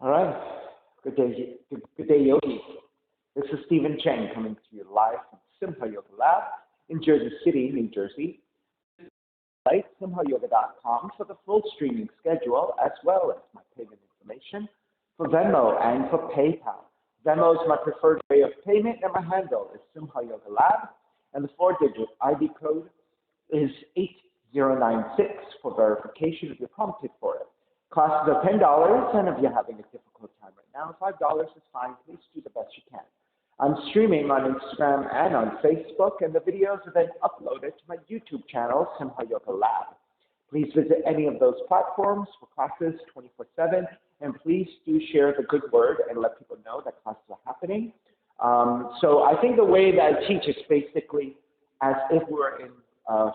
All right. Good day, yogis. This is Stephen Cheng coming to you live from Simha Yoga Lab in Jersey City, New Jersey. Site simhayoga.com for the full streaming schedule as well as my payment information for Venmo and for PayPal. Venmo is my preferred way of payment, and my handle is Simha Yoga Lab, and the four-digit ID code is 8096 for verification if you're prompted for it. Costs are $10, and if you're having a difficult time right now, $5 is fine. Please do the best you can. I'm streaming on Instagram and on Facebook, and the videos are then uploaded to my YouTube channel, Simha Yoga Lab. Please visit any of those platforms for classes 24/7, and please do share the good word and let people know that classes are happening. So I think the way that I teach is basically as if we're in a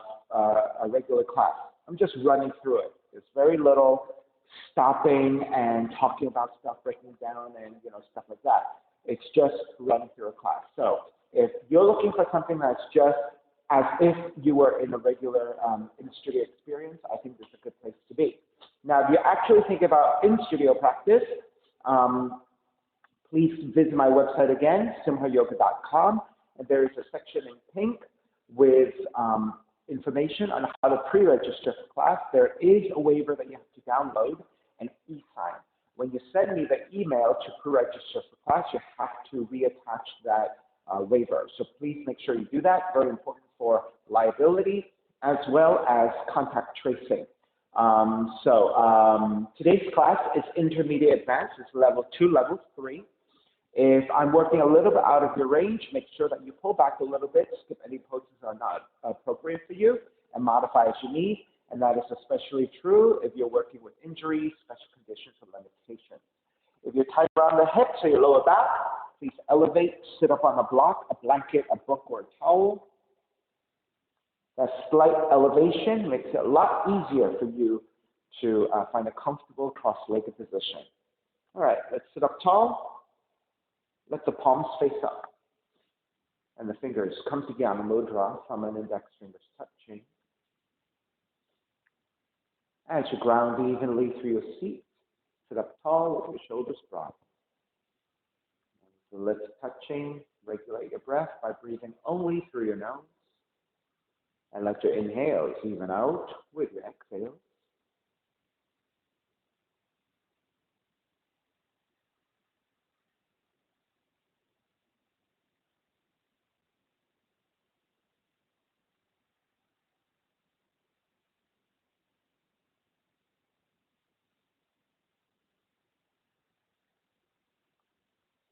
regular class. I'm just running through it. There's very little stopping and talking about stuff, breaking it down, and stuff like that. It's just running through a class. So if you're looking for something that's just as if you were in a regular in-studio experience, I think this is a good place to be. Now, if you actually think about in-studio practice, please visit my website again, simhayoga.com, and there is a section in pink with information on how to pre-register for class. There is a waiver that you have to download and e-sign. When you send me the email to pre-register for class, you have to reattach that waiver. So please make sure you do that. Very important for liability as well as contact tracing. Today's class is intermediate advanced. It's level 2, level 3. If I'm working a little bit out of your range, make sure that you pull back a little bit, skip any poses that are not appropriate for you, and modify as you need. And that is especially true if you're working with injuries, special conditions, or limitations. If you're tight around the hips or your lower back, please elevate, sit up on a block, a blanket, a book, or a towel. That slight elevation makes it a lot easier for you to find a comfortable cross-legged position. All right, let's sit up tall. Let the palms face up. And the fingers come together, mudra, thumb and index fingers touching. As you ground evenly through your seat, sit up tall with your shoulders broad. The lips touching, regulate your breath by breathing only through your nose. And let your inhales even out with your exhales.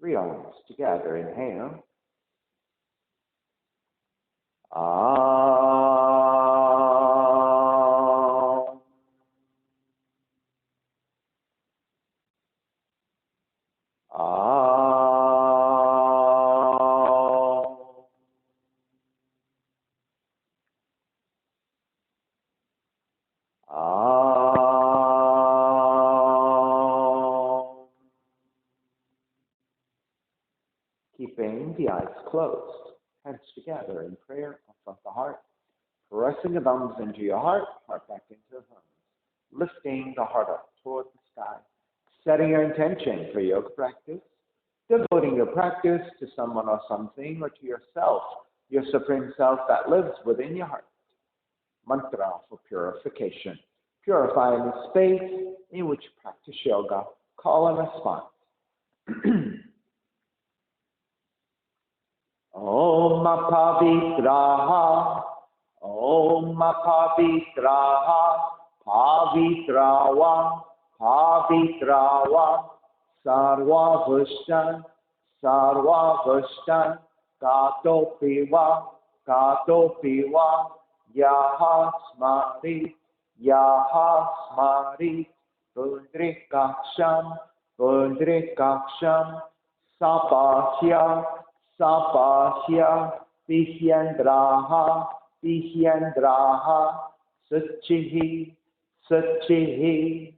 Three arms together, inhale. Keeping the eyes closed, hands together in prayer from the heart, pressing the thumbs into your heart, heart back into the thumbs, lifting the heart up toward the sky, setting your intention for yoga practice, devoting your practice to someone or something or to yourself, your supreme self that lives within your heart. Mantra for purification, purifying the space in which you practice yoga, call and response. Om Pavitraha, Om Pavitraha, Pavitrawa, Pavitrawa, Sarvavashtan, Sarvavashtan, Gatopiva, Gatopiva, Yaha Smari, Yaha Smari, Pundrikaksham, Pundrikaksham, Sapahya, Sapahya, Vihyandraha, Vihyandraha, Sachihi, Sachihi.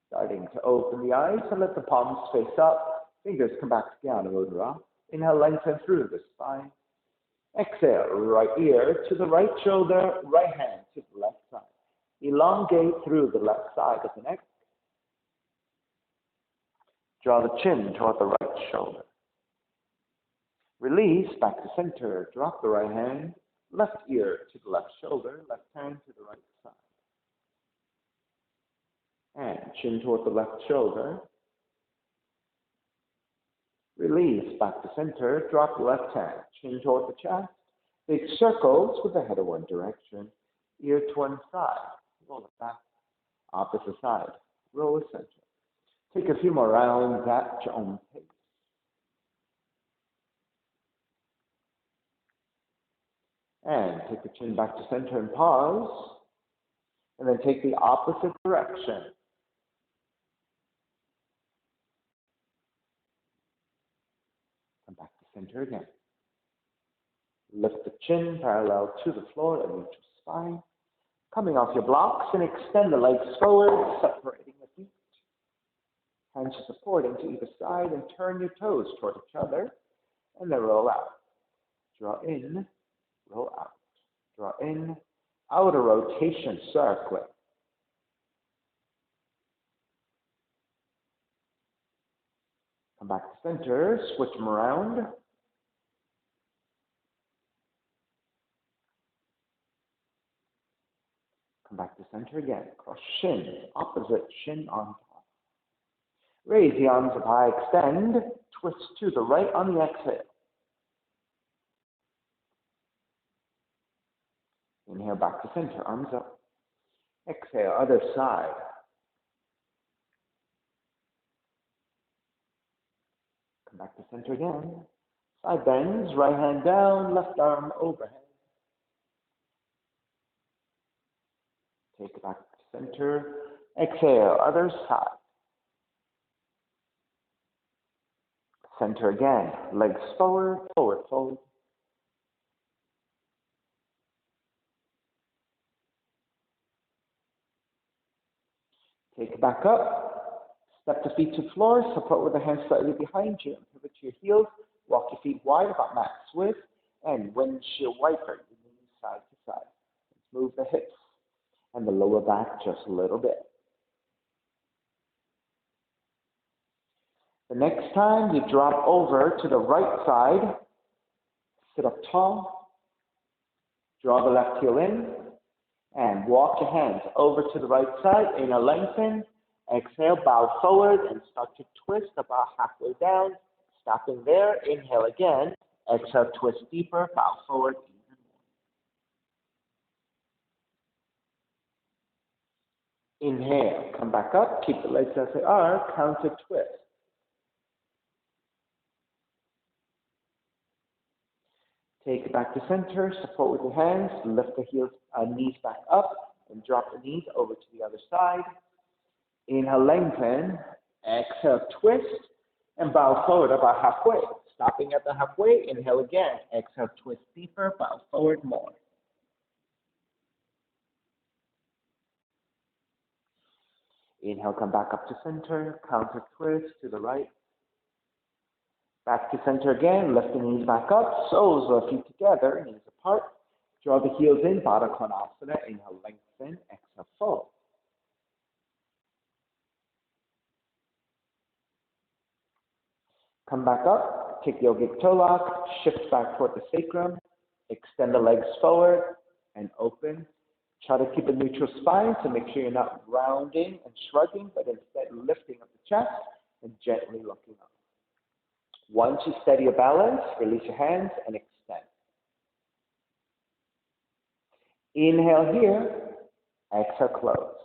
Starting to open the eyes and let the palms face up. Fingers come back together, Mudra. Inhale, lengthen through the spine. Exhale, right ear to the right shoulder, right hand to the left side. Elongate through the left side of the neck. Draw the chin toward the right shoulder. Release back to center. Drop the right hand, left ear to the left shoulder, left hand to the right side. And chin toward the left shoulder. Release back to center. Drop the left hand, chin toward the chest. Big circles with the head in one direction. Ear to one side. Roll it back. Opposite side. Roll the center. Take a few more rounds at your own pace. And take the chin back to center and pause. And then take the opposite direction. Come back to center again. Lift the chin parallel to the floor and neutral spine. Coming off your blocks and extend the legs forward, separating the feet. Hands are supporting to either side and turn your toes toward each other. And then roll out. Draw in, roll out. Draw in, outer rotation, circling. Come back to center, switch them around. Come back to center again. Cross shins, opposite shin on top. Raise the arms up high, extend, twist to the right on the exhale. Inhale back to center, arms up. Exhale, other side. Come back to center again. Side bends, right hand down, left arm overhead. Take it back to center. Exhale, other side. Center again. Legs forward, forward fold. Take it back up. Step the feet to the floor. Support with the hands slightly behind you. Pivot to your heels. Walk your feet wide, about max width. And windshield wiper. Your knees side to side. Let's move the hips and the lower back just a little bit. The next time you drop over to the right side, sit up tall, draw the left heel in, and walk your hands over to the right side. Inhale, lengthen. Exhale, bow forward and start to twist about halfway down. Stopping there. Inhale again. Exhale, twist deeper, bow forward even more. Inhale, come back up. Keep the legs as they are. Counter twist. Take it back to center, support with your hands, lift the heels, knees back up, and drop the knees over to the other side. Inhale, lengthen. Exhale, twist, and bow forward about halfway. Stopping at the halfway, inhale again. Exhale, twist deeper, bow forward more. Inhale, come back up to center, counter twist to the right. Back to center again, lift the knees back up, soles of the feet together, knees apart. Draw the heels in, Baddha Konasana. Inhale, lengthen, exhale, fold. Come back up, kick yogic toe lock, shift back toward the sacrum, extend the legs forward and open. Try to keep a neutral spine, so make sure you're not rounding and shrugging, but instead lifting up the chest and gently looking up. Once you steady your balance, release your hands and extend. Inhale here, exhale, close.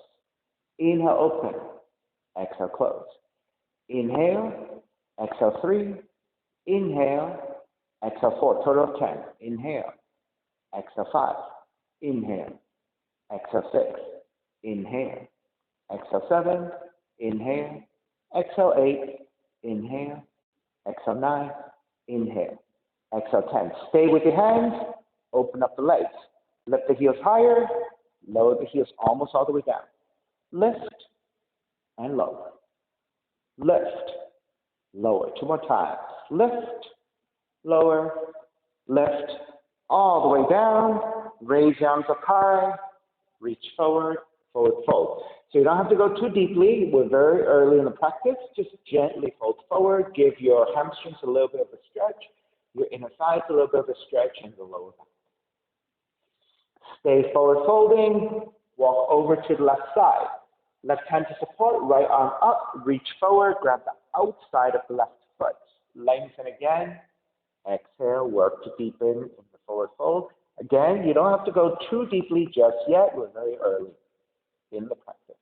Inhale, open, exhale, close. Inhale, exhale, 3. Inhale, exhale, 4. Total of 10. Inhale, exhale, 5. Inhale, exhale, 6. Inhale, exhale, 7. Inhale, exhale, 8. Inhale, exhale, 9. Inhale, exhale, 10. Stay with your hands. Open up the legs. Lift the heels higher. Lower the heels almost all the way down. Lift and lower. Lift, lower. 2 more times. Lift, lower, lift, all the way down. Raise your arms up high. Reach forward. forward fold. So you don't have to go too deeply. We're very early in the practice. Just gently fold forward. Give your hamstrings a little bit of a stretch. Your inner thighs a little bit of a stretch, and the lower back. Stay forward folding. Walk over to the left side. Left hand to support, right arm up, reach forward, grab the outside of the left foot. Lengthen again. Exhale, work to deepen in the forward fold. Again, you don't have to go too deeply just yet. We're very early in the practice.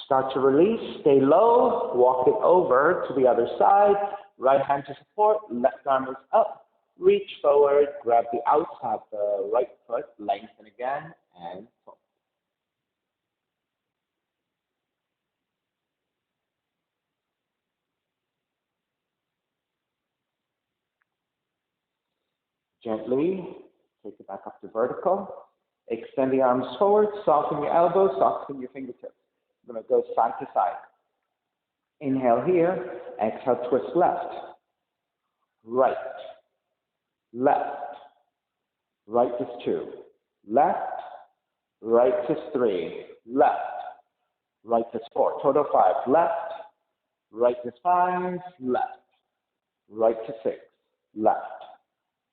Start to release, stay low, walk it over to the other side. Right hand to support, left arm is up. Reach forward, grab the outside of the right foot, lengthen again, and fold. Gently take it back up to vertical. Extend the arms forward, soften your elbows, soften your fingertips. I'm going to go side to side. Inhale here, exhale, twist left, right, left, right is 2, left, right is 3, left, right is 4, total 5, left, right is 5, left, right is 6, left,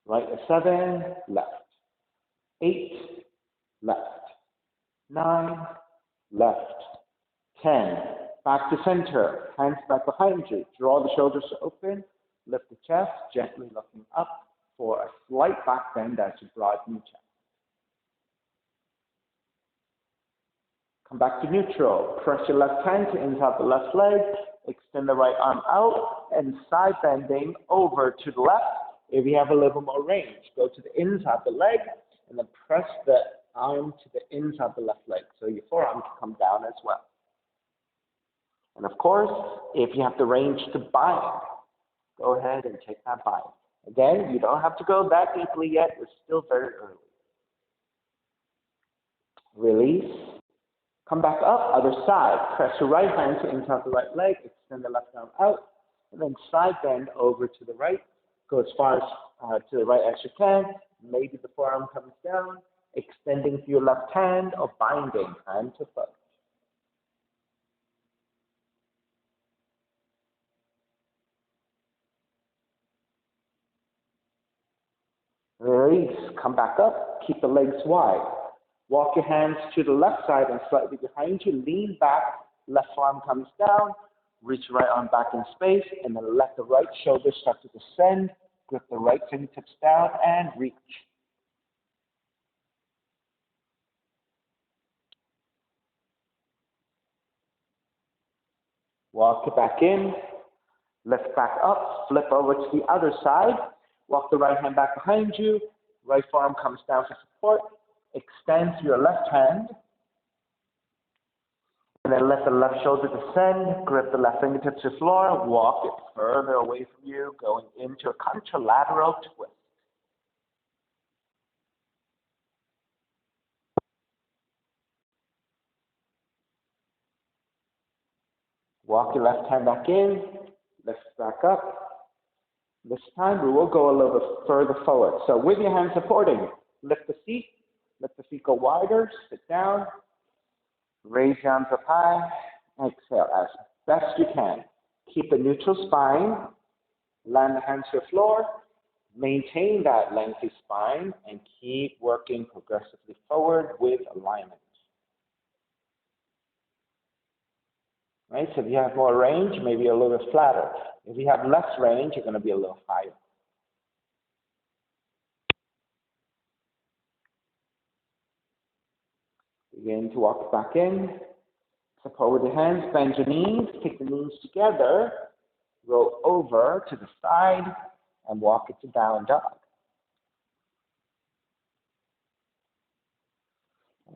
right is 7, left, 8, left, 9, left, 10, back to center, hands back behind you, draw the shoulders open, lift the chest, gently looking up for a slight back bend as you broaden your chest. Come back to neutral, press your left hand to inside the left leg, extend the right arm out, and side bending over to the left. If you have a little more range, go to the inside the leg, and then press the arm to the inside the left leg, so your forearm can come down as well. And of course, if you have the range to bind, go ahead and take that bind. Again, you don't have to go that deeply yet. We're still very early. Release. Come back up, other side. Press your right hand to inside the right leg. Extend the left arm out. And then side bend over to the right. Go as far as to the right as you can. Maybe the forearm comes down. Extending to your left hand or binding hand to foot. Release, come back up, keep the legs wide. Walk your hands to the left side and slightly behind you, lean back, left arm comes down, reach right arm back in space, and then let the right shoulder start to descend, grip the right fingertips down, and reach. Walk it back in, lift back up, flip over to the other side, walk the right hand back behind you, right forearm comes down for support, extend your left hand, and then let the left shoulder descend, grip the left fingertips to the floor, walk it further away from you, going into a contralateral twist. Walk your left hand back in, lift back up. This time we will go a little bit further forward. So with your hands supporting, lift the feet go wider, sit down, raise your arms up high, exhale as best you can. Keep a neutral spine, land the hands to the floor, maintain that lengthy spine, and keep working progressively forward with alignment. Right? So if you have more range, maybe a little bit flatter. If you have less range, you're going to be a little higher. Begin to walk back in. Support with your hands, bend your knees, take the knees together, roll over to the side, and walk it to down dog.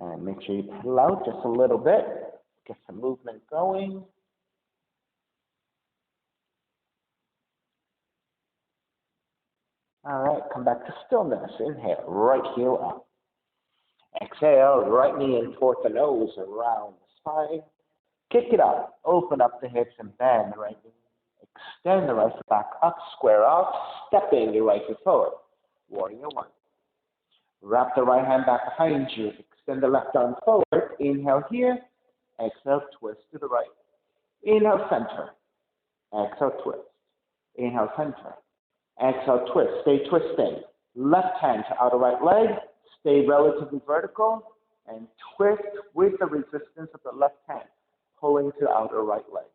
And make sure you pedal out just a little bit, get some movement going. All right, come back to stillness. Inhale, right heel up. Exhale, right knee in towards the nose, around the spine. Kick it up, open up the hips and bend the right knee. Extend the right foot back up, square off, stepping your right foot forward. warrior one. Wrap the right hand back behind you. Extend the left arm forward. Inhale here. Exhale, twist to the right. Inhale, center. Exhale, twist. Inhale, center. Exhale, twist. Stay twisting. Left hand to outer right leg. Stay relatively vertical. And twist with the resistance of the left hand, pulling to the outer right leg.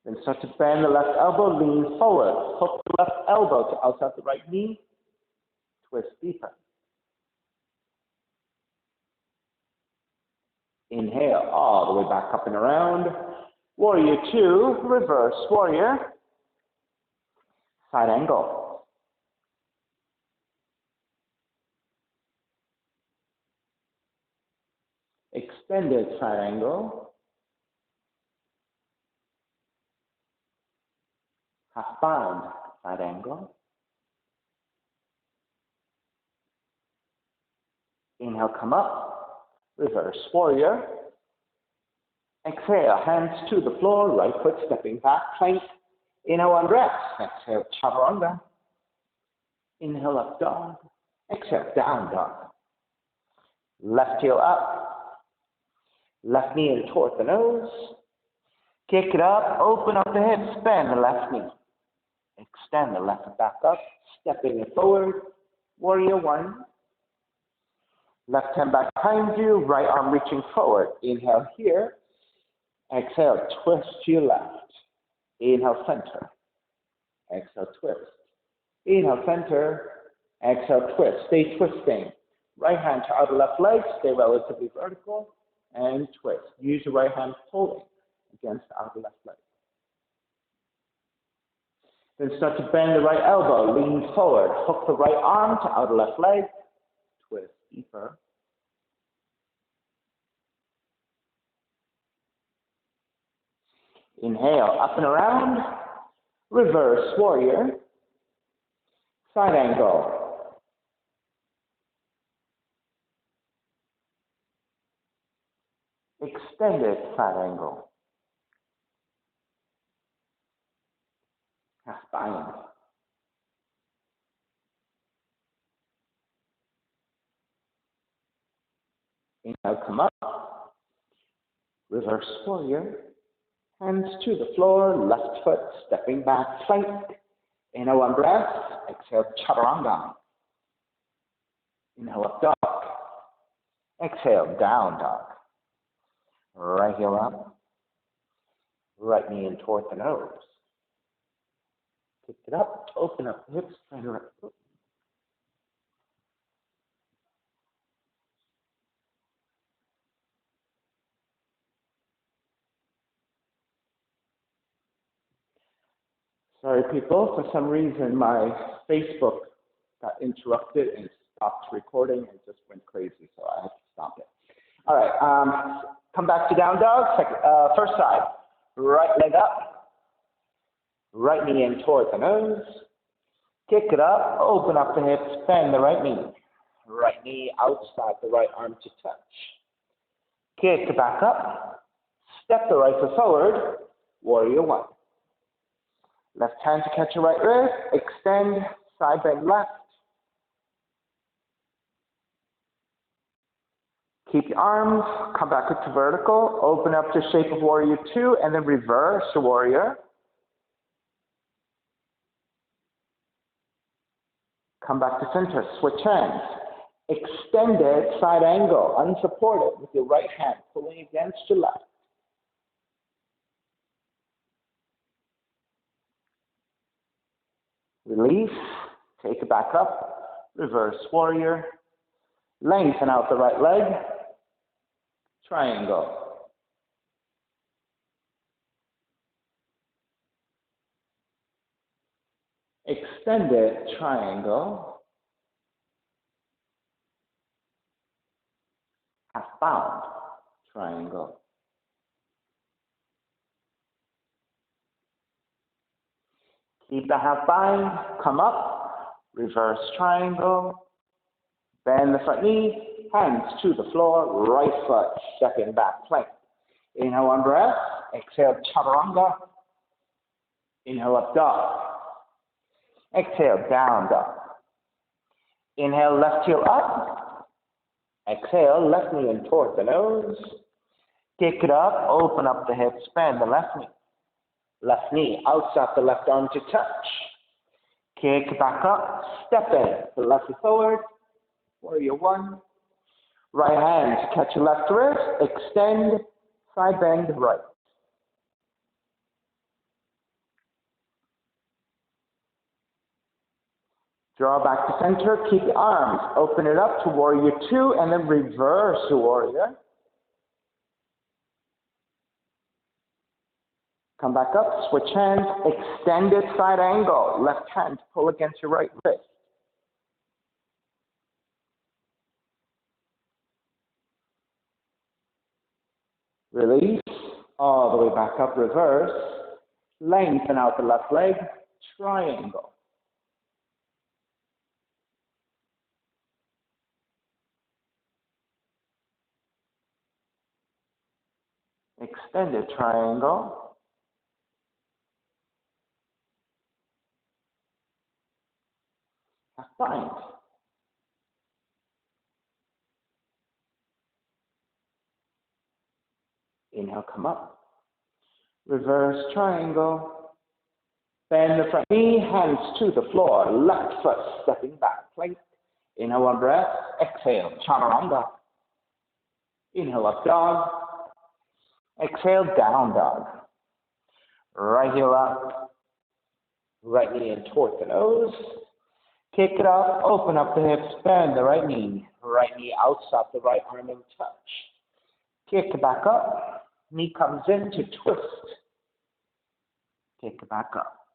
Then start to bend the left elbow, lean forward. Hook the left elbow to outside the right knee. Twist deeper. Inhale all the way back up and around. Warrior two, reverse warrior. Side angle. Extended side angle. Half bound side angle. Inhale, come up. Reverse warrior. Exhale, hands to the floor, right foot stepping back, plank. Inhale, one breath. Exhale, chaturanga. Inhale, up dog. Exhale, down dog. Left heel up. Left knee in toward the nose. Kick it up, open up the hips, bend the left knee. Extend the left back up, stepping it forward. Warrior one. Left hand back behind you, right arm reaching forward. Inhale here. Exhale, twist to your left. Inhale, center. Exhale, twist. Inhale, center. Exhale, twist. Stay twisting. Right hand to outer left leg. Stay relatively vertical. And twist. Use the right hand pulling against the outer left leg. Then start to bend the right elbow. Lean forward. Hook the right arm to outer left leg. Twist deeper. Inhale, up and around. Reverse warrior. Side angle. Extended side angle. Half bind. Inhale, come up. Reverse warrior. Hands to the floor, left foot stepping back, plank. Inhale, one breath. Exhale, chaturanga. Inhale, up dog. Exhale, down dog. Right heel up. Right knee in toward the nose. Kick it up, open up the hips, turn around. Sorry, people. For some reason, my Facebook got interrupted and stopped recording and just went crazy, so I had to stop it. All right, come back to down dog. First side, right leg up, right knee in toward the nose. Kick it up, open up the hips, bend the right knee outside the right arm to touch. Kick it back up, step the right foot forward, warrior one. Left hand to catch your right wrist, extend, side bend left. Keep your arms, come back up to vertical, open up to shape of warrior two, and then reverse to warrior. Come back to center, switch hands. Extended side angle, unsupported with your right hand pulling against your left. Release, take it back up, reverse warrior, lengthen out the right leg, triangle. Extended triangle, half bound triangle. Keep the half bind, come up, reverse triangle, bend the front knee, hands to the floor, right foot, stepping back, plank. Inhale, one breath, exhale, chaturanga. Inhale, up dog. Exhale, down dog. Inhale, left heel up. Exhale, left knee in towards the nose. Kick it up, open up the hips, bend the left knee. Left knee, outside the left arm to touch. Kick back up, step in, the left foot forward. Warrior one. Right hand to catch your left wrist, extend, side bend right. Draw back to center, keep your arms, open it up to warrior two, and then reverse to warrior. Come back up, switch hands, extended side angle, left hand pull against your right wrist. Release, all the way back up, reverse, lengthen out the left leg, triangle. Extended triangle. Bind. Inhale, come up. Reverse triangle. Bend the front knee, hands to the floor. Left foot stepping back, plank. Inhale, one breath. Exhale, chaturanga. Inhale, up dog. Exhale, down dog. Right heel up. Right knee in towards the nose. Kick it up, open up the hips, bend the right knee. Right knee outside the right arm and touch. Kick it back up. Knee comes in to twist. Kick it back up.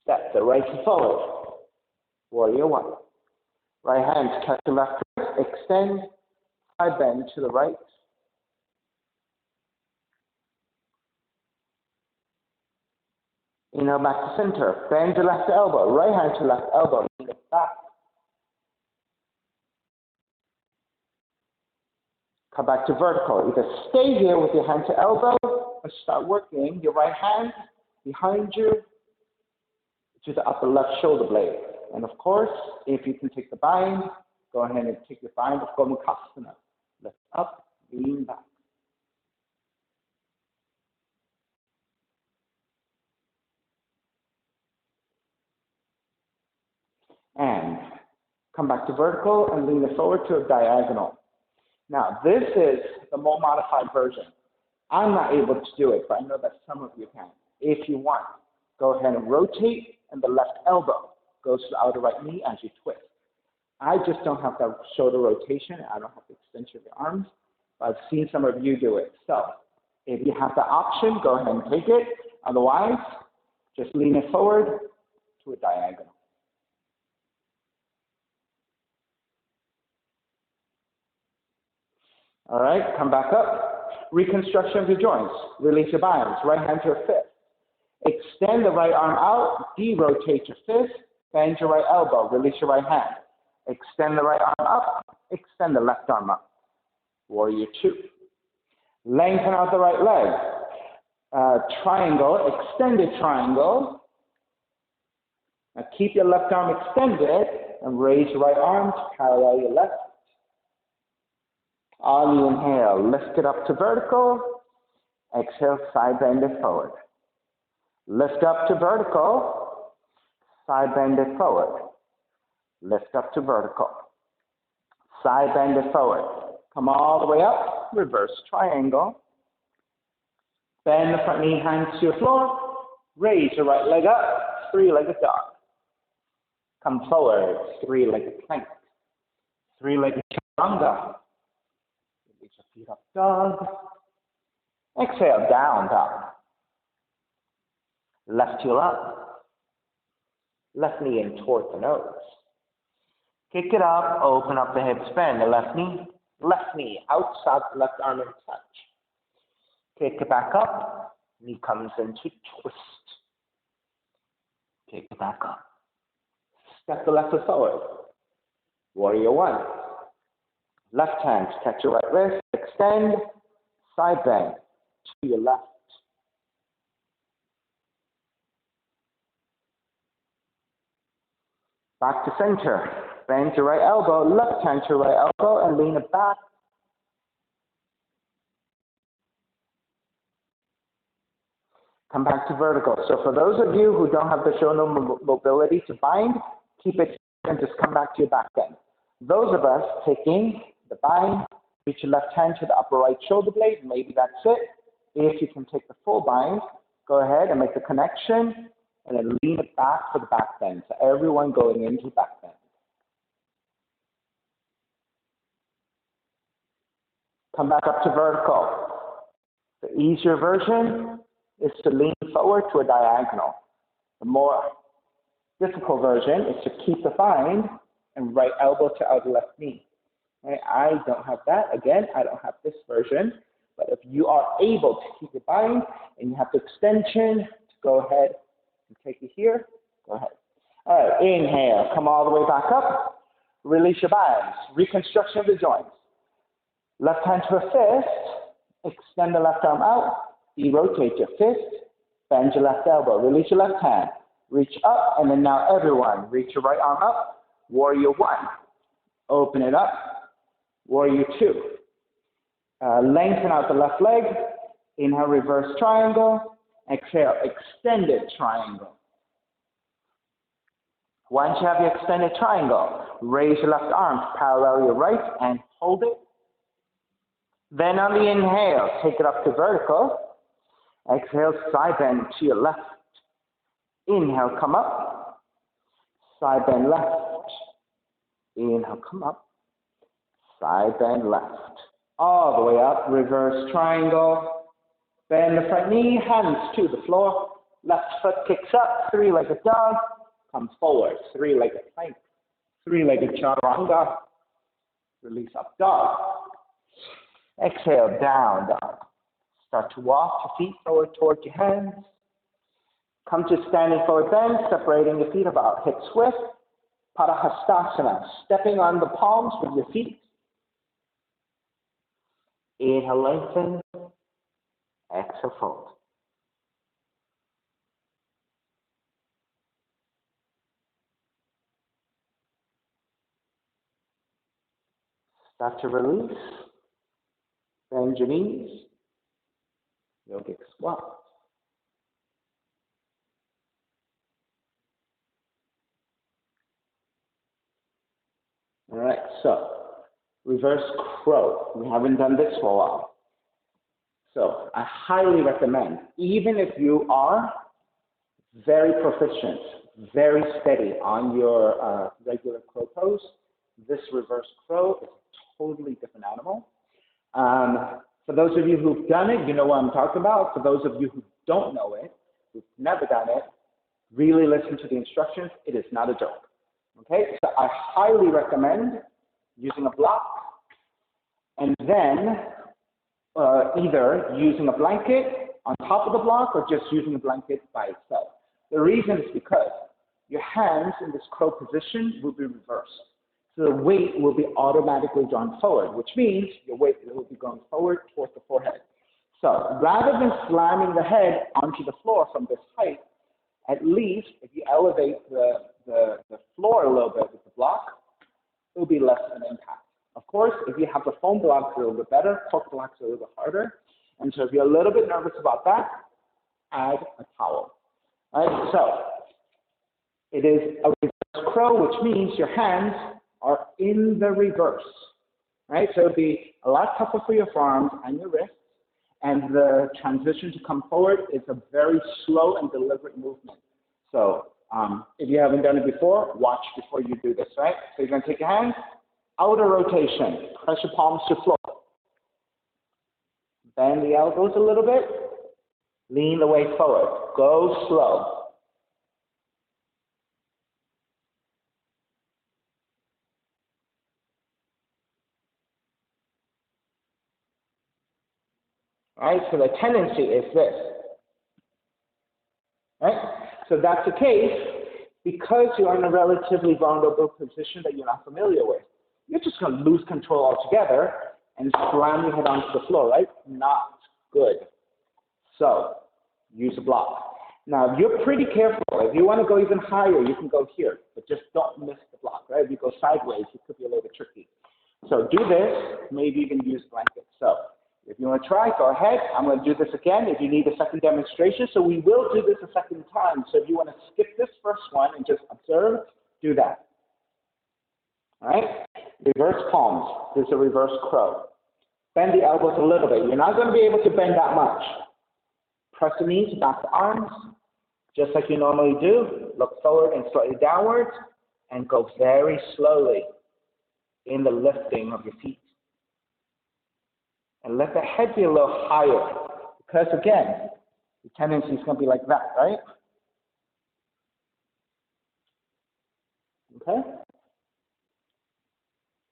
Step the right foot forward. Warrior one. Right hand catch the left wrist, extend, side bend to the right. Inhale back to center. Bend the left elbow. Right hand to left elbow. Lean it back. Come back to vertical. Either stay here with your hand to elbow or start working your right hand behind you to the upper left shoulder blade. And of course, if you can take the bind, go ahead and take your bind of Gomukhasana. Lift up, lean back. And come back to vertical and lean it forward to a diagonal. Now, this is the more modified version. I'm not able to do it, but I know that some of you can. If you want, go ahead and rotate, and the left elbow goes to the outer right knee as you twist. I just don't have that shoulder rotation. I don't have the extension of your arms. But I've seen some of you do it. So if you have the option, go ahead and take it. Otherwise, just lean it forward to a diagonal. All right, come back up. Reconstruction of your joints. Release your binds. Right hand to your fist. Extend the right arm out. De-rotate your fist. Bend your right elbow. Release your right hand. Extend the right arm up. Extend the left arm up. Warrior two. Lengthen out the right leg. Triangle. Extended triangle. Now keep your left arm extended and raise your right arm to parallel your left. On the inhale, lift it up to vertical. Exhale, side bend it forward. Lift up to vertical. Side bend it forward. Lift up to vertical. Side bend it forward. Come all the way up. Reverse triangle. Bend the front knee, hands to your floor. Raise your right leg up. Three-legged dog. Come forward. Three-legged plank. Three-legged chaturanga. Reach your feet up, dog. Exhale, down dog. Left heel up. Left knee in towards the nose. Kick it up, open up the hips, bend the left knee outside the left arm and touch. Kick it back up, knee comes into twist. Kick it back up. Step the left foot forward. Warrior one. Left hand, catch your right wrist, extend, side bend to your left. Back to center. Bend your right elbow, left hand to right elbow, and lean it back. Come back to vertical. So for those of you who don't have the shoulder mobility to bind, keep it and just come back to your back bend. Those of us taking the bind, reach your left hand to the upper right shoulder blade, maybe that's it. If you can take the full bind, go ahead and make the connection, and then lean it back for the back bend. So everyone going into back bend. Come back up to vertical. The easier version is to lean forward to a diagonal. The more difficult version is to keep the bind and right elbow to outer left knee. Right? I don't have that. Again, I don't have this version. But if you are able to keep the bind and you have the extension, go ahead and take it here. Go ahead. All right, inhale. Come all the way back up. Release your bands. Reconstruction of the joints. Left hand to a fist. Extend the left arm out. Rotate your fist. Bend your left elbow. Release your left hand. Reach up, and then now everyone, reach your right arm up. Warrior one. Open it up. Warrior two. Lengthen out the left leg. Inhale, reverse triangle. Exhale, extended triangle. Once you have your extended triangle, raise your left arm parallel your right and hold it. Then on the inhale, take it up to vertical. Exhale, side bend to your left. Inhale, come up. Side bend left. Inhale, come up. Side bend left. All the way up, reverse triangle. Bend the front knee, hands to the floor. Left foot kicks up, three-legged dog. Come forward, three-legged plank. Three-legged chaturanga. Release up, dog. Exhale, down dog. Start to walk your feet forward towards your hands. Come to standing forward bend, separating your feet about hips width. Padahastasana, stepping on the palms with your feet. Inhale, lengthen. Exhale, fold. Start to release. Bend your knees. Yogic squat. All right, so reverse crow. We haven't done this for a while. So I highly recommend, even if you are very proficient, very steady on your regular crow pose, this reverse crow is a totally different animal. For those of you who've done it, you know what I'm talking about. For those of you who don't know it, who've never done it, really listen to the instructions. It is not a joke. Okay, so I highly recommend using a block and then either using a blanket on top of the block or just using a blanket by itself. The reason is because your hands in this crow position will be reversed. So the weight will be automatically drawn forward, which means your weight will be going forward towards the forehead. So rather than slamming the head onto the floor from this height, at least if you elevate the floor a little bit with the block, it will be less of an impact. Of course, if you have the foam blocks, a little bit better. Cork blocks are a little bit harder. And so if you're a little bit nervous about that, add a towel. All right, so it is a reverse crow, which means your hands are in the reverse. Right? So it would be a lot tougher for your forearms and your wrists. And the transition to come forward is a very slow and deliberate movement. So if you haven't done it before, watch before you do this, right? So you're going to take your hands, outer rotation, press your palms to floor. Bend the elbows a little bit, lean the weight forward. Go slow. All right, so the tendency is this. Right? So that's the case because you're in a relatively vulnerable position that you're not familiar with. You're just going to lose control altogether and slam your head onto the floor, right? Not good. So use a block. Now, you're pretty careful. If you want to go even higher, you can go here, but just don't miss the block, right? If you go sideways, it could be a little bit tricky. So do this, maybe even use blanket. So if you want to try, go ahead. I'm going to do this again if you need a second demonstration. So we will do this a second time. So if you want to skip this first one and just observe, do that. All right? Reverse palms. This is a reverse crow. Bend the elbows a little bit. You're not going to be able to bend that much. Press the knees, back the arms, just like you normally do. Look forward and slightly downwards, and go very slowly in the lifting of your feet. And let the head be a little higher, because again, the tendency is going to be like that, right? Okay?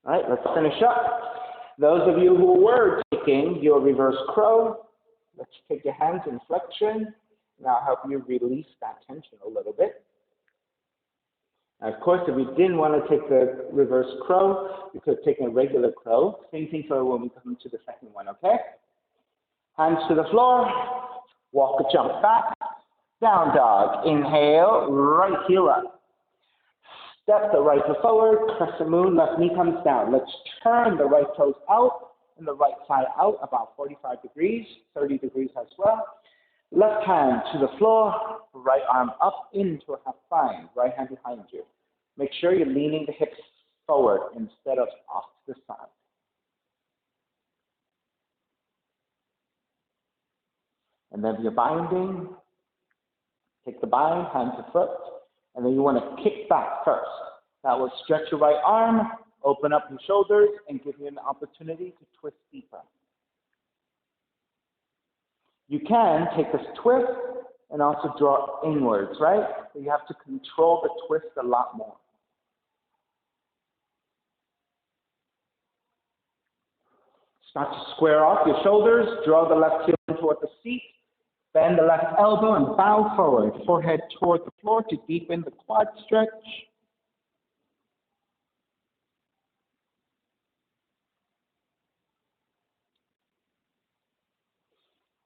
All right, let's finish up. Those of you who were taking your reverse crow, let's take your hands in flexion, and I'll help you release that tension a little bit. Now, of course, if you didn't want to take the reverse crow, you could take a regular crow. Same thing for when we come to the second one, okay? Hands to the floor, walk a jump back, down dog. Inhale, right heel up. Step the right foot forward, crescent moon, left knee comes down. Let's turn the right toes out and the right side out about 45 degrees, 30 degrees as well. Left hand to the floor, right arm up into a half bind, right hand behind you. Make sure you're leaning the hips forward instead of off to the side. And then you're binding, take the bind, hand to foot, and then you want to kick back first. That will stretch your right arm, open up your shoulders, and give you an opportunity to twist deeper. You can take this twist and also draw inwards, right? So you have to control the twist a lot more. Start to square off your shoulders, draw the left heel in toward the seat, bend the left elbow and bow forward, forehead toward the floor to deepen the quad stretch.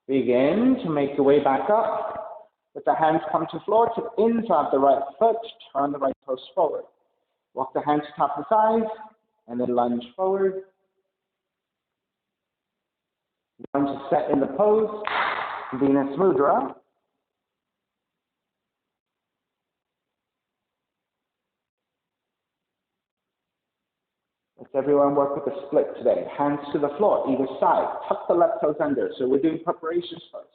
Begin to make your way back up. Let the hands come to the floor to the inside of the right foot. Turn the right toes forward. Walk the hands top of the thighs and then lunge forward. Lunge set in the pose. Venus Mudra. Let's everyone work with a split today. Hands to the floor, either side. Tuck the left toes under. So we're doing preparations first.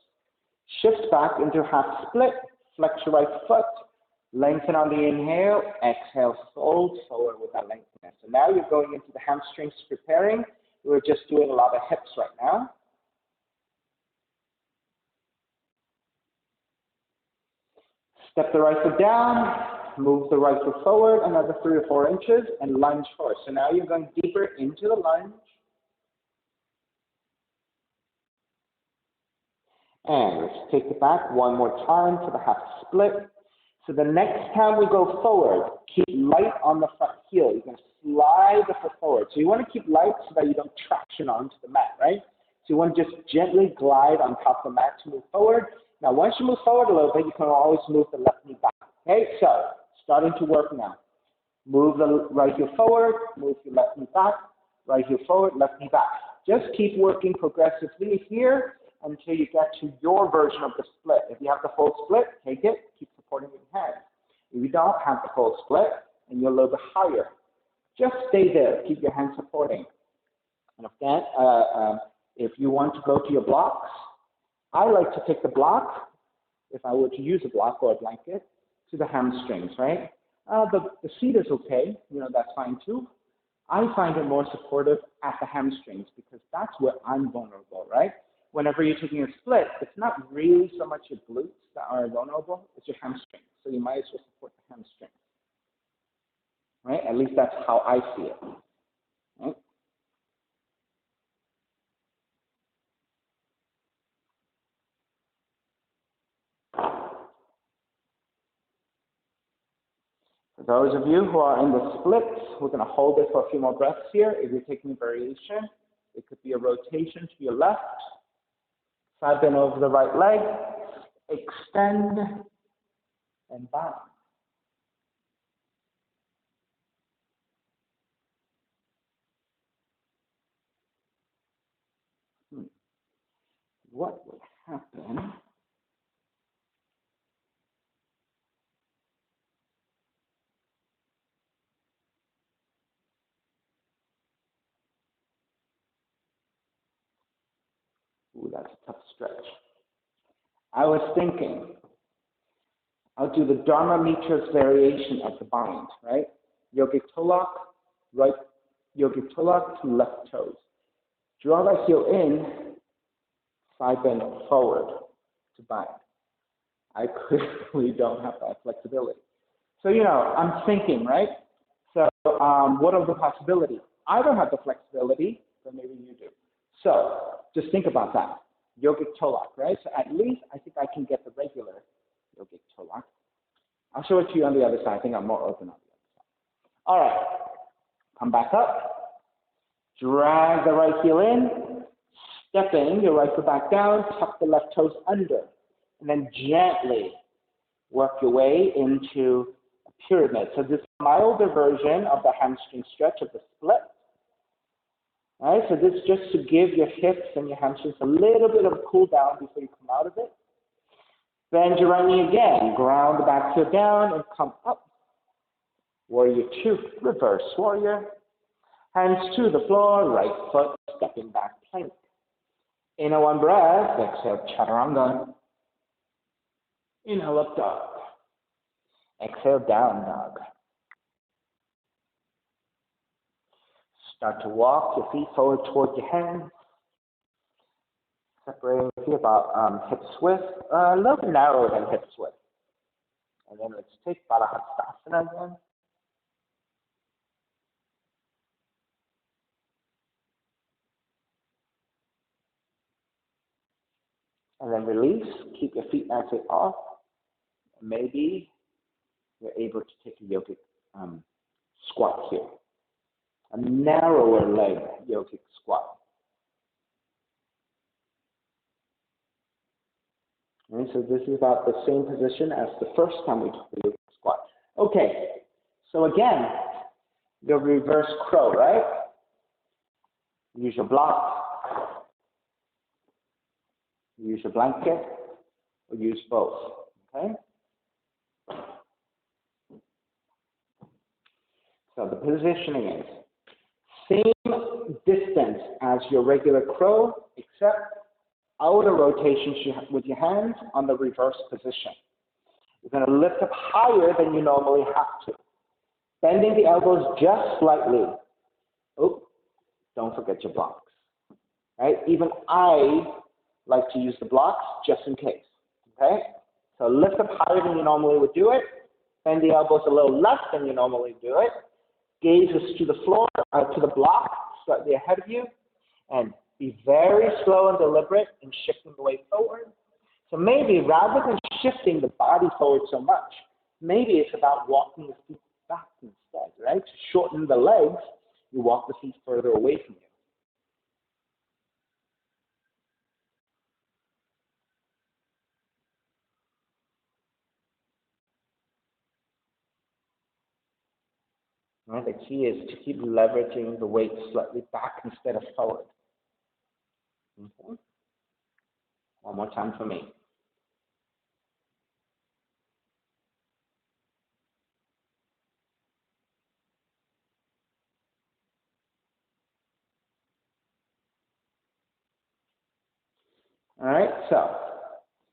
Shift back into half split. Flex your right foot. Lengthen on the inhale. Exhale, fold forward with that lengthness. So now you're going into the hamstrings preparing. We're just doing a lot of hips right now. Step the right foot down. Move the right foot forward another 3 or 4 inches and lunge forward. So now you're going deeper into the lunge. And let's take it back one more time to the half split. So the next time we go forward, keep light on the front heel. You're going to slide the foot forward. So you want to keep light so that you don't traction onto the mat, right? So you want to just gently glide on top of the mat to move forward. Now, once you move forward a little bit, you can always move the left knee back. Okay, so starting to work now. Move the right heel forward, move your left knee back, right heel forward, left knee back. Just keep working progressively here until you get to your version of the split. If you have the full split, take it, keep supporting with your hands. If you don't have the full split and you're a little bit higher, just stay there, keep your hands supporting. And if you want to go to your blocks, I like to take the block, if I were to use a block or a blanket, to the hamstrings, right? The seat is okay, that's fine too. I find it more supportive at the hamstrings because that's where I'm vulnerable, right? Whenever you're taking a split, it's not really so much your glutes that are vulnerable, it's your hamstrings. So you might as well support the hamstrings, right? At least that's how I see it, right? For those of you who are in the splits, we're going to hold it for a few more breaths here. If you're taking a variation, it could be a rotation to your left, side bend over the right leg, extend, and bind. What would happen? Ooh, that's a tough stretch. I was thinking, I'll do the Dharma Mitra's variation of the bind, right? Yogic toe lock, right yogic toe lock to left toes. Draw that heel in, side bend forward to bind. I clearly don't have that flexibility. So, I'm thinking, right? So, what are the possibilities? I don't have the flexibility, but maybe you do. So, just think about that. Yogic toe lock, right? So, at least I think I can get the regular yogic toe lock. I'll show it to you on the other side. I think I'm more open on the other side. All right. Come back up. Drag the right heel in. Stepping your right foot back down. Tuck the left toes under. And then gently work your way into a pyramid. So this is a milder version of the hamstring stretch of the split. All right, so this is just to give your hips and your hamstrings a little bit of a cool down before you come out of it. Bend your right knee again. Ground the back heel down and come up. Warrior two, reverse warrior. Hands to the floor, right foot stepping back plank. Inhale one breath, exhale chaturanga. Inhale up dog. Exhale down dog. Start to walk your feet forward towards your hands. Separating your feet about hip width, a little bit narrower than hip width. And then let's take Padma again. And then release, keep your feet nice and off. Maybe you're able to take a yogic squat here. A narrower leg yogic squat. And so this is about the same position as the first time we took the yogic squat. Okay, so again, the reverse crow, right? Use your block. Use your blanket, or use both, okay? So the positioning is same distance as your regular crow, except outer rotations with your hands on the reverse position. You're going to lift up higher than you normally have to. Bending the elbows just slightly. Oh, don't forget your blocks, right? Even I like to use the blocks just in case, okay? So lift up higher than you normally would do it. Bend the elbows a little less than you normally do it. Gaze is to the floor, to the block, slightly ahead of you. And be very slow and deliberate in shifting the weight forward. So maybe rather than shifting the body forward so much, maybe it's about walking the feet back instead, right? To shorten the legs, you walk the feet further away from you. Right? The key is to keep leveraging the weight slightly back instead of forward. Okay. One more time for me. All right, so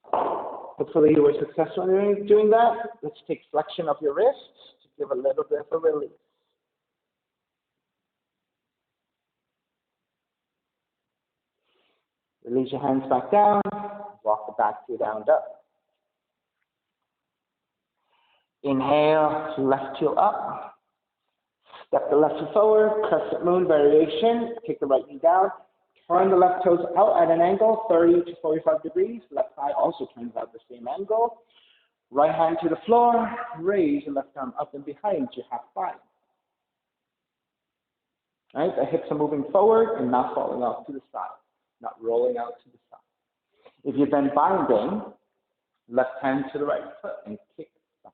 hopefully you were successful in doing that. Let's take flexion of your wrists to give a little bit of a release. Release your hands back down, walk the back heel down, up. Inhale, left heel up. Step the left foot forward, crescent moon variation. Take the right knee down. Turn the left toes out at an angle, 30 to 45 degrees. Left thigh also turns out the same angle. Right hand to the floor, raise your left arm up and behind your half bind. Right, the hips are moving forward and not falling off to the side, not rolling out to the side. If you've been binding, left hand to the right foot and kick the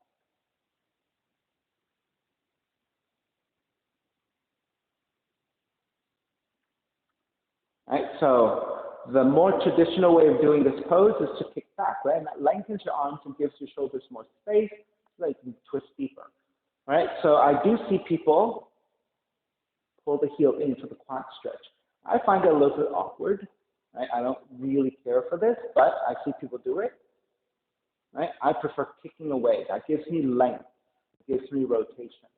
right? So the more traditional way of doing this pose is to kick back, right? And that lengthens your arms and gives your shoulders more space so that you can twist deeper, right? So I do see people pull the heel in for the quad stretch. I find it a little bit awkward, right? I don't really care for this, but I see people do it, right? I prefer kicking away. That gives me length. It gives me rotation.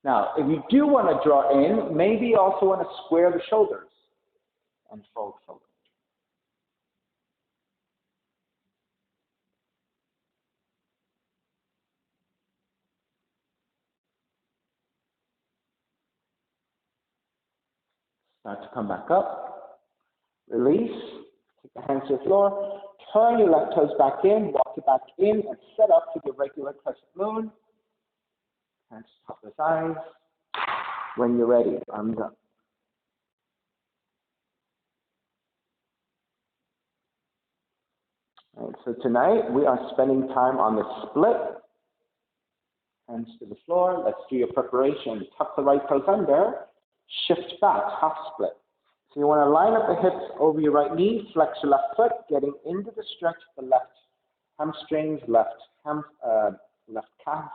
Now, if you do want to draw in, maybe you also want to square the shoulders and fold forward. Start to come back up. Release. Take the hands to the floor. Turn your left toes back in. Walk it back in and set up to your regular crescent moon. Hands top of the thighs. When you're ready, arms up. All right, so tonight we are spending time on the split. Hands to the floor. Let's do your preparation. Tuck the right toes under. Shift back, half split. So you want to line up the hips over your right knee, flex your left foot, getting into the stretch of the left hamstrings, left calf.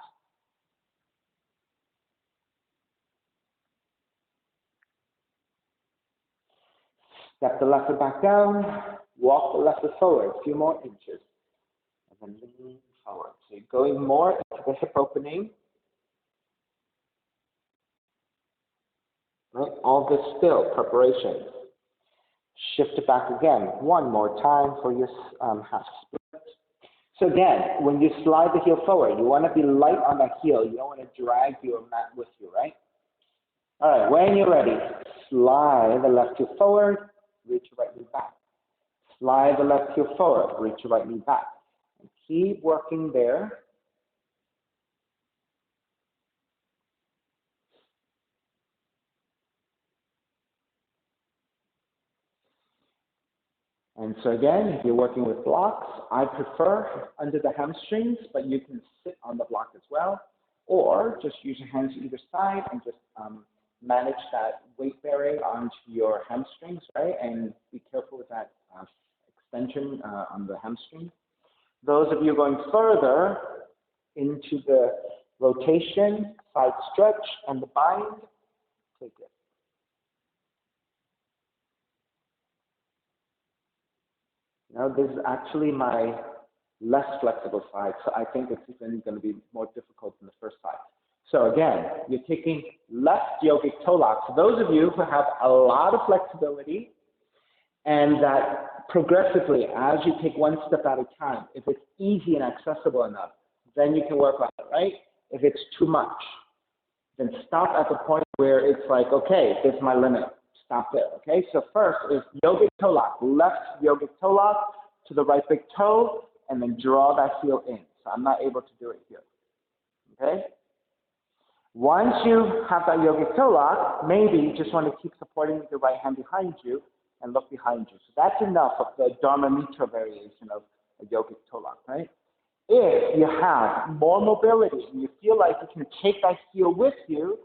Step the left foot back down, walk the left foot forward, a few more inches, and then lean forward. So you're going more into the hip opening. Right? All this still, preparation. Shift it back again, one more time for your half split. So again, when you slide the heel forward, you want to be light on the heel. You don't want to drag your mat with you, right? All right, when you're ready, slide the left heel forward, reach your right knee back. Slide the left heel forward, reach your right knee back. And keep working there. And so again, if you're working with blocks, I prefer under the hamstrings, but you can sit on the block as well, or just use your hands either side and just manage that weight bearing onto your hamstrings, right? And be careful with that extension on the hamstring. Those of you going further into the rotation, side stretch, and the bind, take it. Now, this is actually my less flexible side, so I think it's even going to be more difficult than the first side. So again, you're taking left yogic toe lock. For those of you who have a lot of flexibility and that progressively, as you take one step at a time, if it's easy and accessible enough, then you can work on it, right? If it's too much, then stop at the point where it's like, okay, this is my limit. Stop there, okay? So first is yogic toe lock, left yogic toe lock to the right big toe, and then draw that heel in. So I'm not able to do it here, okay? Once you have that yogic toe lock, maybe you just want to keep supporting with your right hand behind you and look behind you. So that's enough of the Dharma Mitra variation of a yogic toe lock, right? If you have more mobility and you feel like you can take that heel with you,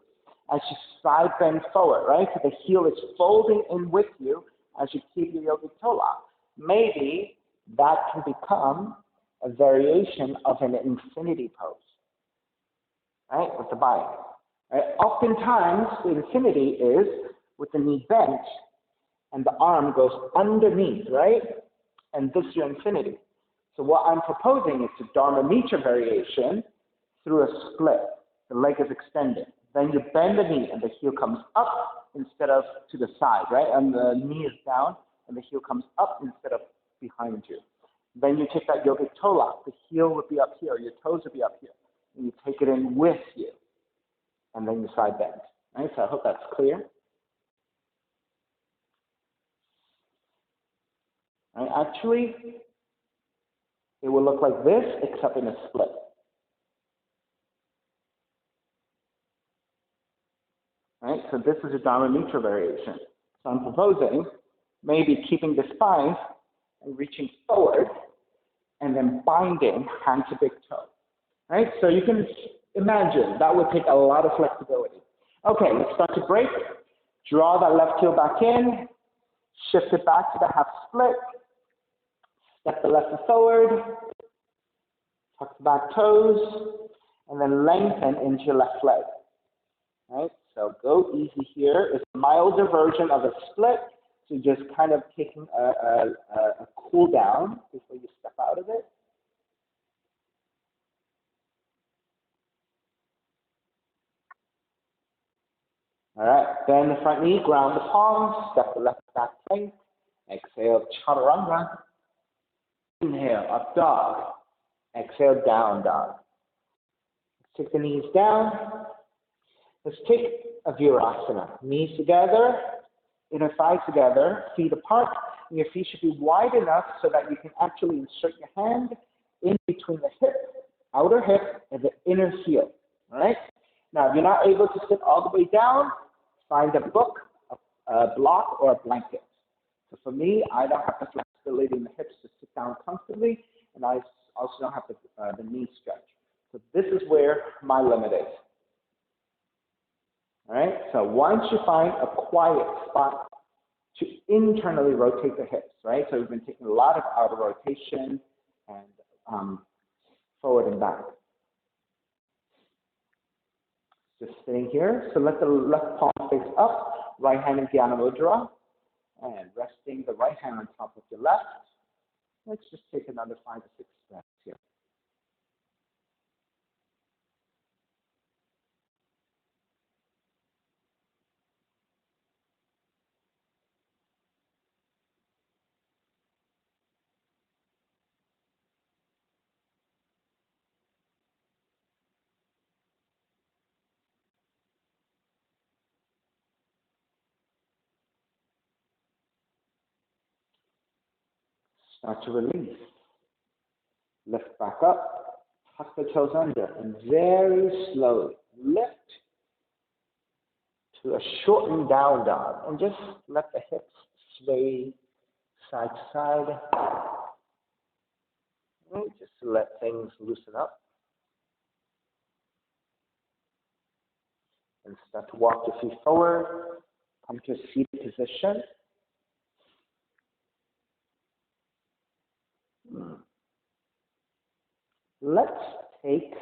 as you side bend forward, right? So the heel is folding in with you as you keep your yogic toe lock. Maybe that can become a variation of an infinity pose, right? With the bind. Right? Oftentimes, the infinity is with the knee bent and the arm goes underneath, right? And this is your infinity. So what I'm proposing is a Dharma Mitra variation through a split. The leg is extended. Then you bend the knee and the heel comes up instead of to the side, right? And the knee is down and the heel comes up instead of behind you. Then you take that yogic toe lock. The heel would be up here, your toes would be up here. And you take it in with you. And then you side bend. Right? So I hope that's clear. Right? Actually, it will look like this except in a split. Right? So this is a Dharma Mitra variation. So I'm proposing maybe keeping the spine and reaching forward and then binding hand to big toe. Right? So you can imagine that would take a lot of flexibility. Okay, let's start to break. Draw that left heel back in. Shift it back to the half split. Step the left foot forward. Tuck the back toes. And then lengthen into your left leg. Right? So go easy here. It's a milder version of a split. So you're just kind of taking a cool down before you step out of it. All right, bend the front knee, ground the palms, step the left back plank. Exhale, chaturanga. Inhale, up dog. Exhale, down dog. Take the knees down. Let's take a virasana. Knees together, inner thighs together, feet apart, and your feet should be wide enough so that you can actually insert your hand in between the hip, outer hip, and the inner heel. All right? Now, if you're not able to sit all the way down, find a book, a block, or a blanket. So for me, I don't have the flexibility in the hips to sit down comfortably, and I also don't have the knee stretch. So this is where my limit is. All right? So once you find a quiet spot to internally rotate the hips, right? So we've been taking a lot of outer rotation and forward and back. Just sitting here. So let the left palm face up, right hand in Dhyana Mudra, and resting the right hand on top of your left. Let's just take another 5 to 6 breaths here. Start to release. Lift back up, tuck the toes under, and very slowly lift to a shortened down dog. And just let the hips sway side to side. Right, just to let things loosen up. And start to walk your feet forward. Come to a seated position. Let's take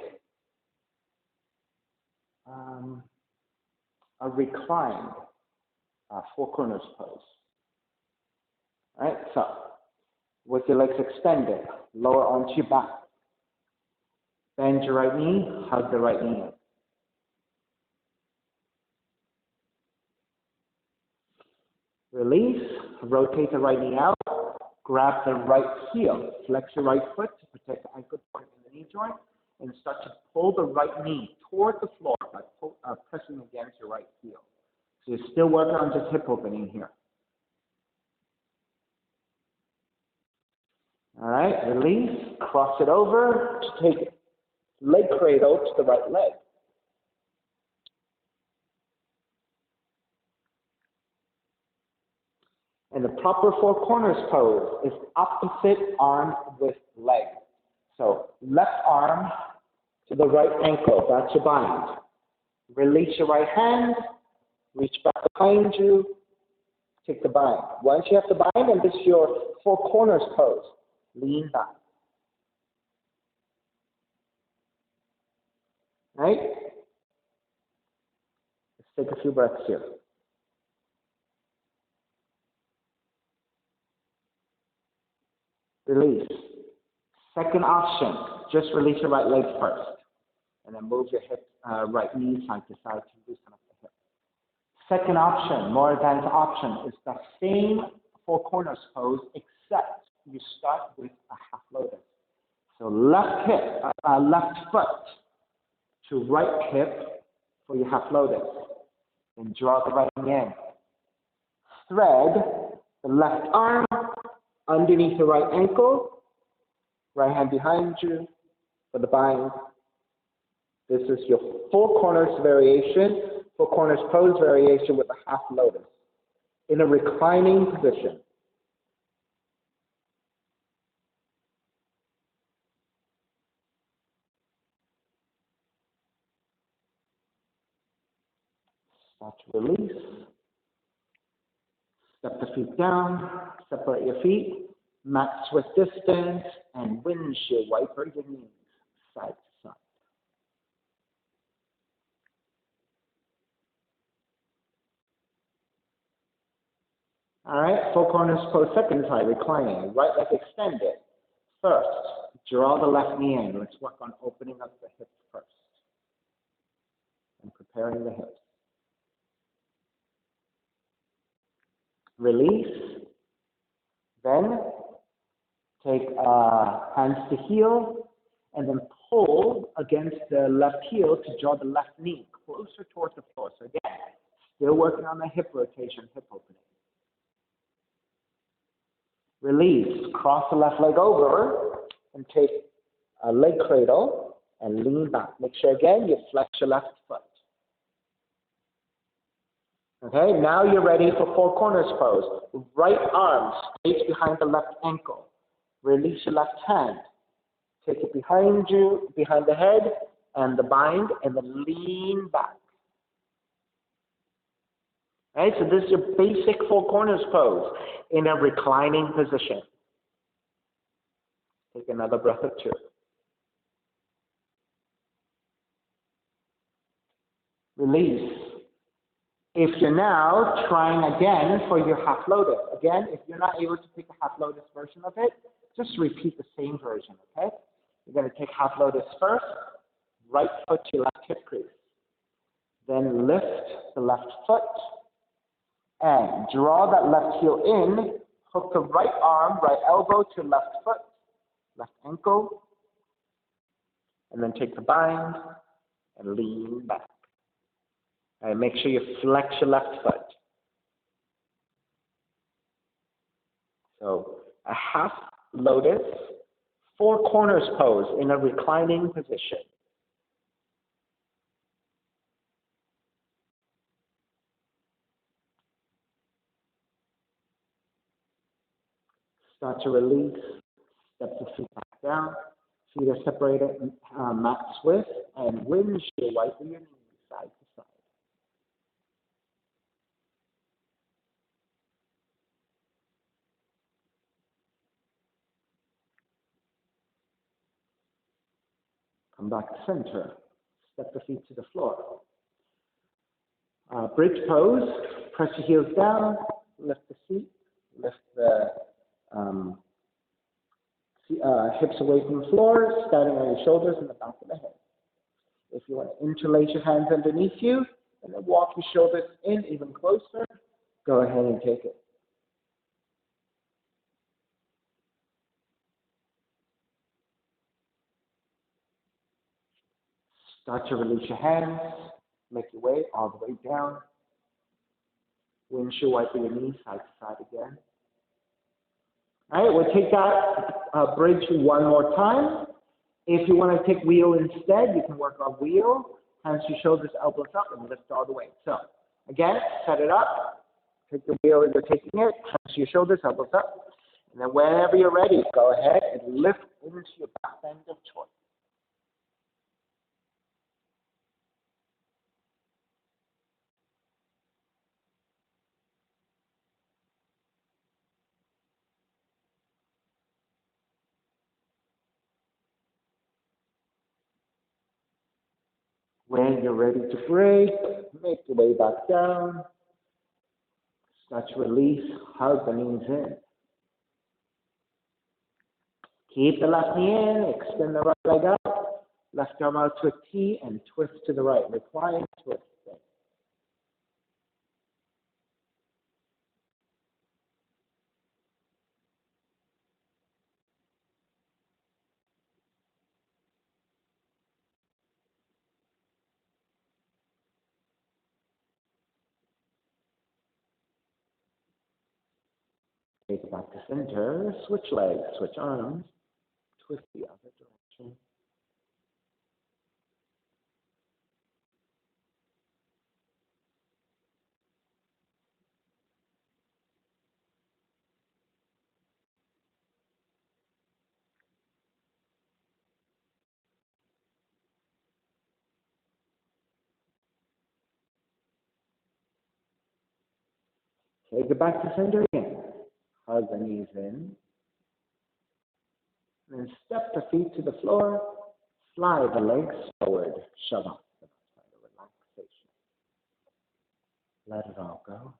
a reclined four corners pose. All right, so with your legs extended, lower arm to your back. Bend your right knee, hug the right knee in. Release, rotate the right knee out, grab the right heel, flex your right foot to protect the ankle joint and the knee joint, and start to pull the right knee toward the floor by pressing against your right heel. So you're still working on just hip opening here. All right, release, cross it over to take leg cradle to the right leg. And the proper four corners pose is opposite arm with leg. So left arm to the right ankle, that's your bind. Release your right hand, reach back behind you, take the bind. Once you have the bind, and this is your four corners pose, lean back. Right? Let's take a few breaths here. Release. Second option, just release your right leg first. And then move your hip, right knee side to side to loosen up the hip. Second option, more advanced option, is the same four corners pose, except you start with a half lotus. So left hip, left foot to right hip for your half lotus. Then draw the right knee in. Thread the left arm underneath the right ankle, right hand behind you for the bind. This is your four corners variation, four corners pose variation with a half lotus in a reclining position. Start to release. Step the feet down, separate your feet, mat swift distance, and windshield wiper your knees side to side. All right, four corners pose, second side, reclining, right leg extended. First, draw the left knee in. Let's work on opening up the hips first and preparing the hips. Release. Then take hands to heel and then pull against the left heel to draw the left knee closer towards the floor. So again, still working on the hip rotation, hip opening. Release. Cross the left leg over and take a leg cradle and lean back. Make sure again you flex your left foot. Okay, now you're ready for four corners pose. Right arm stays behind the left ankle. Release your left hand. Take it behind you, behind the head and the bind, and then lean back. Right, so this is your basic four corners pose in a reclining position. Take another breath or two. Release. If you're now trying again for your half lotus, again, if you're not able to pick a half lotus version of it, just repeat the same version, okay? You're going to take half lotus first, right foot to left hip crease. Then lift the left foot and draw that left heel in, hook the right arm, right elbow to left foot, left ankle, and then take the bind and lean back. And make sure you flex your left foot. So a half lotus, four corners pose in a reclining position. Start to release, step the feet back down. Feet are separated, mat swift, and windshield wiper your knees side to side. Come back to center. Step the feet to the floor. Bridge pose. Press your heels down. Lift the feet. Lift the hips away from the floor. Standing on your shoulders and the back of the head. If you want to interlace your hands underneath you and then walk your shoulders in even closer, go ahead and take it. Start to release your hands. Make your way all the way down. Windshield wiper your knees side to side again. All right, we'll take that bridge one more time. If you want to take wheel instead, you can work on wheel. Hands to shoulders, elbows up, and lift all the way. So, again, set it up. Take the wheel as you're taking it. Hands to your shoulders, elbows up. And then whenever you're ready, go ahead and lift into your back bend of choice. When you're ready to break, make your way back down. Start to release, hug the knees in. Keep the left knee in, extend the right leg up, left arm out to a T and twist to the right. Recline, twist. Take it back to center, switch legs, switch arms, twist the other direction. Take it back to center again. Hug the knees in. And then step the feet to the floor. Slide the legs forward. Shavasana. Relaxation. Let it all go.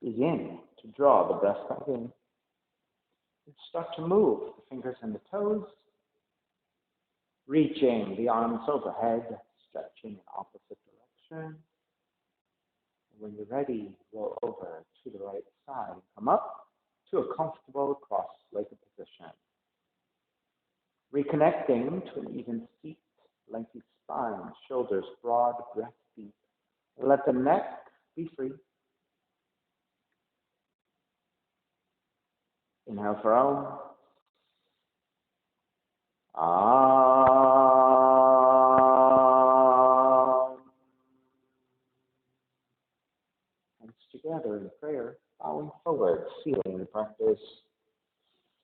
Begin to draw the breath back in. And start to move the fingers and the toes, reaching the arms overhead, stretching in opposite direction. And when you're ready, roll over to the right side. Come up to a comfortable cross-legged position. Reconnecting to an even seat, lengthy spine, shoulders broad, breath deep. Let the neck be free. Inhale for Om. Hands together in prayer, bowing forward, sealing the practice.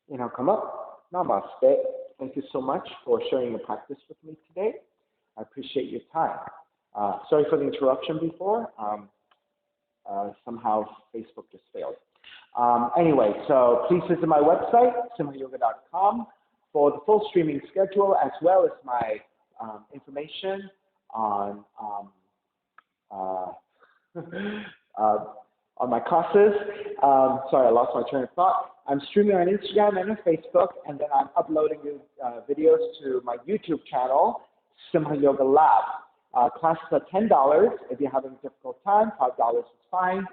Inhale, come up. Namaste. Thank you so much for sharing the practice with me today. I appreciate your time. Sorry for the interruption before. Somehow Facebook just failed. Anyway, so please visit my website, simhayoga.com, for the full streaming schedule, as well as my information on on my classes. Sorry, I lost my train of thought. I'm streaming on Instagram and on Facebook, and then I'm uploading videos to my YouTube channel, Simha Yoga Lab. Classes are $10 if you're having a difficult time. $5 is fine.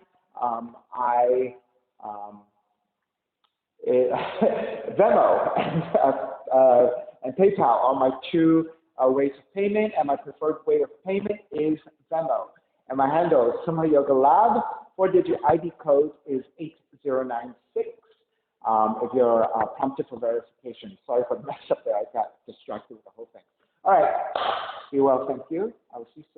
Venmo and PayPal are my two ways of payment, and my preferred way of payment is Venmo. And my handle is Simha Yoga Lab. 4-digit ID code is 8096. If you're prompted for verification. Sorry for the mess up there. I got distracted with the whole thing. All right. Be well. Thank you. I will see you soon.